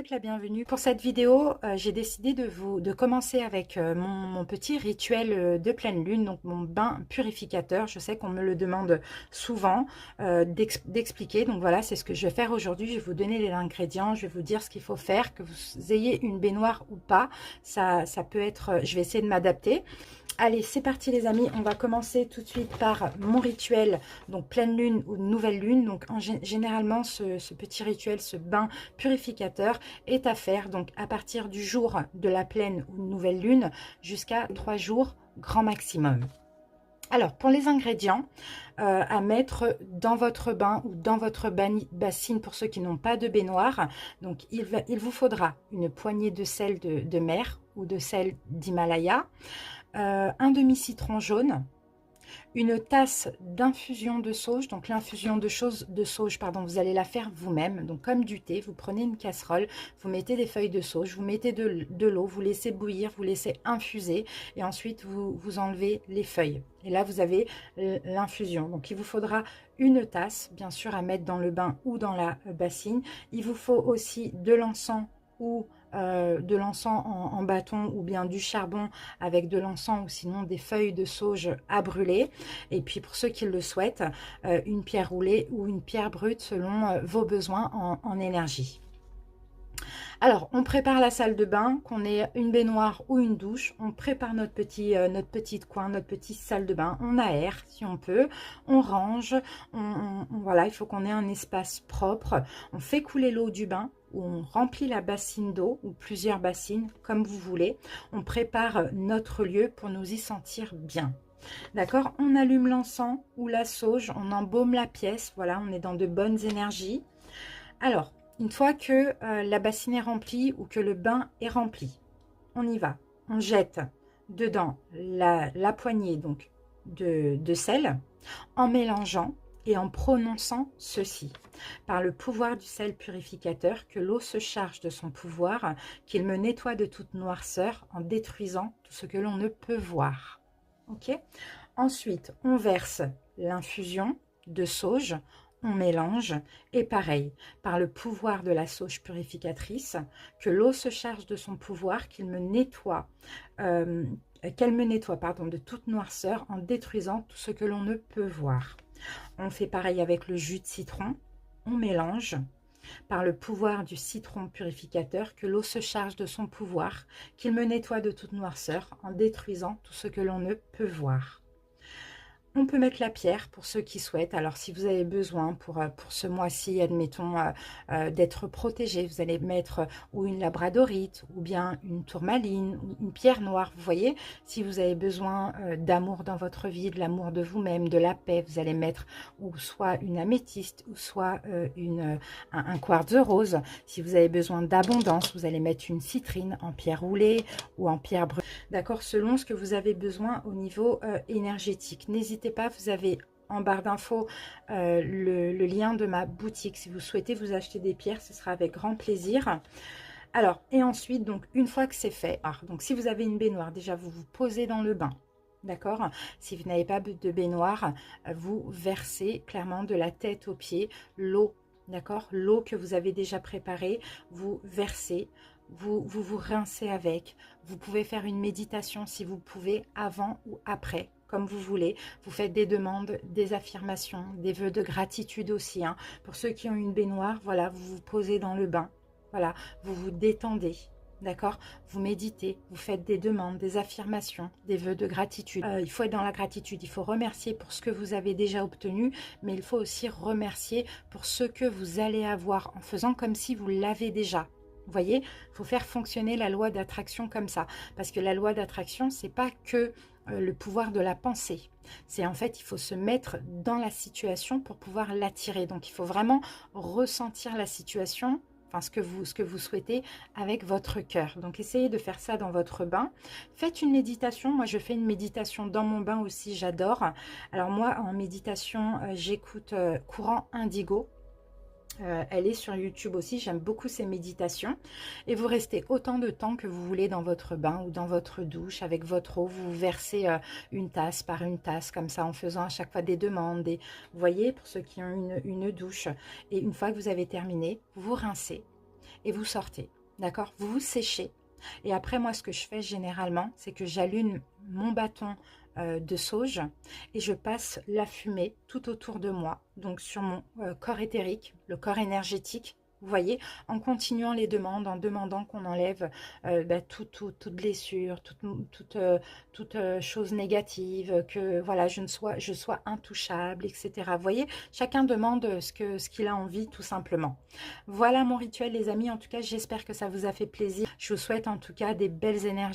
souhaite la bienvenue. Pour cette vidéo, j'ai décidé de commencer avec mon petit rituel de pleine lune, donc mon bain purificateur. Je sais qu'on me le demande souvent d'expliquer, donc voilà, c'est ce que je vais faire aujourd'hui. Je vais vous donner les ingrédients, je vais vous dire ce qu'il faut faire, que vous ayez une baignoire ou pas. Ça peut être, je vais essayer de m'adapter. Allez, c'est parti les amis, on va commencer tout de suite par mon rituel, donc pleine lune ou nouvelle lune. Donc généralement, ce petit rituel, ce bain purificateur est à faire donc à partir du jour de la pleine ou nouvelle lune jusqu'à 3 jours grand maximum. Alors, pour les ingrédients à mettre dans votre bain ou dans votre bassine pour ceux qui n'ont pas de baignoire, donc il vous faudra une poignée de sel de mer ou de sel d'Himalaya, un demi-citron jaune, une tasse d'infusion de sauge. Donc l'infusion de sauge, pardon, vous allez la faire vous-même. Donc comme du thé, vous prenez une casserole, vous mettez des feuilles de sauge, vous mettez de l'eau, vous laissez bouillir, vous laissez infuser et ensuite vous enlevez les feuilles. Et là, vous avez l'infusion. Donc il vous faudra une tasse, bien sûr, à mettre dans le bain ou dans la bassine. Il vous faut aussi de l'encens ou de l'encens en bâton ou bien du charbon avec de l'encens ou sinon des feuilles de sauge à brûler. Et puis pour ceux qui le souhaitent, une pierre roulée ou une pierre brute selon vos besoins en énergie. Alors, on prépare la salle de bain, qu'on ait une baignoire ou une douche. On prépare notre petite coin, notre petite salle de bain. On aère si on peut. On range. Voilà, il faut qu'on ait un espace propre. On fait couler l'eau du bain ou on remplit la bassine d'eau ou plusieurs bassines, comme vous voulez. On prépare notre lieu pour nous y sentir bien. D'accord? On allume l'encens ou la sauge. On embaume la pièce. Voilà, on est dans de bonnes énergies. Alors, une fois que la bassine est remplie ou que le bain est rempli, on y va. On jette dedans la poignée donc de sel en mélangeant et en prononçant ceci. Par le pouvoir du sel purificateur, que l'eau se charge de son pouvoir, qu'il me nettoie de toute noirceur en détruisant tout ce que l'on ne peut voir. Ok? Ensuite, on verse l'infusion de sauge. On mélange et pareil, par le pouvoir de la sauge purificatrice, que l'eau se charge de son pouvoir, qu'elle me nettoie pardon, de toute noirceur en détruisant tout ce que l'on ne peut voir. On fait pareil avec le jus de citron, on mélange par le pouvoir du citron purificateur, que l'eau se charge de son pouvoir, qu'il me nettoie de toute noirceur en détruisant tout ce que l'on ne peut voir. On peut mettre la pierre pour ceux qui souhaitent. Alors, si vous avez besoin pour ce mois-ci, admettons, d'être protégé, vous allez mettre ou une labradorite, ou bien une tourmaline, ou une pierre noire. Vous voyez, si vous avez besoin d'amour dans votre vie, de l'amour de vous-même, de la paix, vous allez mettre ou soit une améthyste, ou soit un quartz rose. Si vous avez besoin d'abondance, vous allez mettre une citrine en pierre roulée ou en pierre brune. D'accord, selon ce que vous avez besoin au niveau énergétique. N'hésitez pas, vous avez en barre d'infos le lien de ma boutique. Si vous souhaitez vous acheter des pierres, ce sera avec grand plaisir. Alors, et ensuite, donc une fois que c'est fait, donc si vous avez une baignoire, déjà vous vous posez dans le bain. D'accord? Si vous n'avez pas de baignoire, vous versez clairement de la tête aux pieds l'eau. D'accord? L'eau que vous avez déjà préparée, vous versez. Vous rincez avec. Vous pouvez faire une méditation si vous pouvez, avant ou après, comme vous voulez. Vous faites des demandes, des affirmations, des vœux de gratitude aussi. Hein. Pour ceux qui ont une baignoire, voilà, vous vous posez dans le bain. Voilà, vous vous détendez. D'accord? Vous méditez, vous faites des demandes, des affirmations, des vœux de gratitude. Il faut être dans la gratitude, il faut remercier pour ce que vous avez déjà obtenu, mais il faut aussi remercier pour ce que vous allez avoir en faisant comme si vous l'avez déjà. Vous voyez, il faut faire fonctionner la loi d'attraction comme ça. Parce que la loi d'attraction, c'est pas que le pouvoir de la pensée. C'est en fait, il faut se mettre dans la situation pour pouvoir l'attirer. Donc, il faut vraiment ressentir la situation, enfin ce que vous souhaitez avec votre cœur. Donc, essayez de faire ça dans votre bain. Faites une méditation. Moi, je fais une méditation dans mon bain aussi, j'adore. Alors moi, en méditation, j'écoute Courant Indigo. Elle est sur YouTube aussi, j'aime beaucoup ces méditations. Et vous restez autant de temps que vous voulez dans votre bain ou dans votre douche avec votre eau. Vous versez une tasse par une tasse comme ça en faisant à chaque fois des demandes. Vous voyez, pour ceux qui ont une douche. Et une fois que vous avez terminé, vous rincez. et vous sortez. D'accord? Vous vous séchez. Et après, moi, ce que je fais généralement, c'est que j'allume mon bâton de sauge et je passe la fumée tout autour de moi, donc sur mon corps éthérique, le corps énergétique. Vous voyez, en continuant les demandes, en demandant qu'on enlève toute blessure, toute chose négative, que voilà, je sois intouchable, etc. Vous voyez, chacun demande ce qu'il a envie, tout simplement. Voilà mon rituel, les amis. En tout cas, j'espère que ça vous a fait plaisir. Je vous souhaite en tout cas des belles énergies.